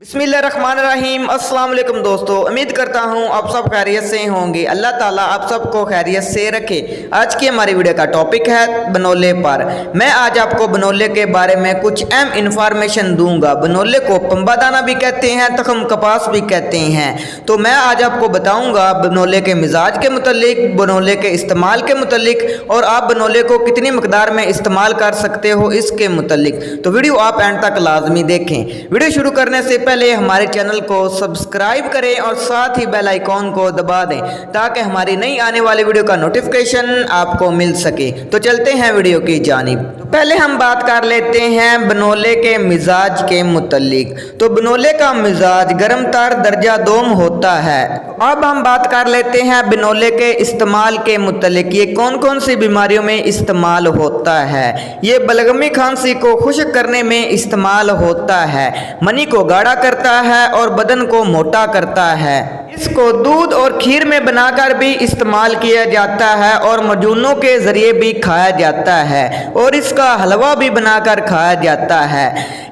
बिस्मिल्लाहिर्रहमानिर्रहीम। अस्सलाम वालेकुम दोस्तों, उम्मीद करता हूँ आप सब खैरियत से होंगे। अल्लाह ताला आप सबको खैरियत से रखे। आज की हमारी वीडियो का टॉपिक है बनोले पर। मैं आज आपको बनोले के बारे में कुछ अहम इंफॉर्मेशन दूंगा। बनोले को पंबा दाना भी कहते हैं, तखम कपास भी कहते हैं। तो मैं आज आपको बताऊंगा बनोले के मिजाज के मुतालिक, बनोले के इस्तेमाल के मुतालिक और आप बनोले को कितनी मकदार में इस्तेमाल कर सकते हो इसके मुतालिक। तो वीडियो आप एंड तक लाजमी देखें। वीडियो शुरू करने से पहले हमारे चैनल को सब्सक्राइब करें और साथ ही बेल आइकॉन को दबा दें ताकि हमारी नई आने वाली वीडियो का नोटिफिकेशन आपको मिल सके। तो चलते हैं वीडियो की जानिब। पहले हम बात कर लेते हैं बनोले के मिजाज के मुतालिक। तो बनोले का मिजाज गर्म तर दर्जा दोम होता है। अब हम बात कर लेते हैं बनोले के इस्तेमाल के मुतालिक। ये कौन कौन सी बीमारियों में इस्तेमाल होता है। ये बलगमी खांसी को खुश्क करने में इस्तेमाल होता है, मनी को गाढ़ा करता है और बदन को मोटा करता है। इसको दूध और खीर में बनाकर भी इस्तेमाल किया जाता है और मजूनों के जरिए भी खाया जाता है और इसका हलवा भी बनाकर खाया जाता है।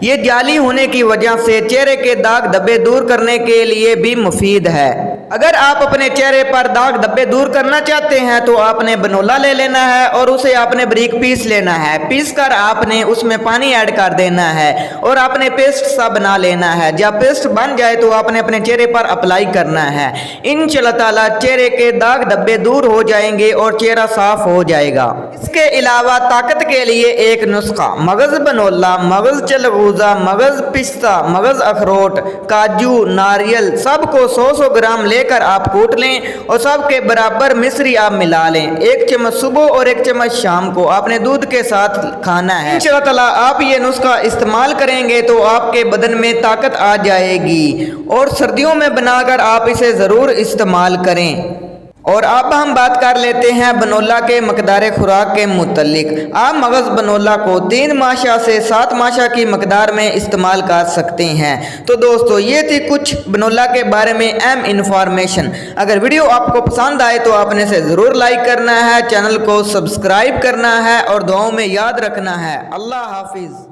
ये जाली होने की वजह से चेहरे के दाग धब्बे दूर करने के लिए भी मुफीद है। अगर आप अपने चेहरे पर दाग धब्बे दूर करना चाहते हैं तो आपने बनोला ले लेना है और उसे आपने बारीक पीस लेना है। पीस कर आपने उसमें पानी ऐड कर देना है और आपने पेस्ट सा बना लेना है। जब पेस्ट बन जाए तो आपने अपने चेहरे पर अप्लाई करना है। इंशाअल्लाह ताला चेहरे के दाग धब्बे दूर हो जाएंगे और चेहरा साफ हो जाएगा। इसके अलावा ताकत के लिए एक नुस्खा, मगज बनोला, मगज चलगूजा, मगज पिस्ता, मगज अखरोट, काजू, नारियल सबको 100-100 ग्राम लेकर आप कूट लें और सबके बराबर मिश्री आप मिला लें। 1 चम्मच सुबह और 1 चम्मच शाम को आपने दूध के साथ खाना है। इंशाअल्लाह ताला आप ये नुस्खा इस्तेमाल करेंगे तो आपके बदन में ताकत आ जाएगी और सर्दियों में बनाकर आप इसे ज़रूर इस्तेमाल करें। और अब हम बात कर लेते हैं बनोला के मकदार खुराक के मुतालिक। आप मगज़ बनोला को 3 माशा से 7 माशा की मकदार में इस्तेमाल कर सकते हैं। तो दोस्तों ये थी कुछ बनोला के बारे में अहम इंफॉर्मेशन। अगर वीडियो आपको पसंद आए तो आपने इसे ज़रूर लाइक करना है, चैनल को सब्सक्राइब करना है और दुआओं में याद रखना है। अल्लाह हाफिज़।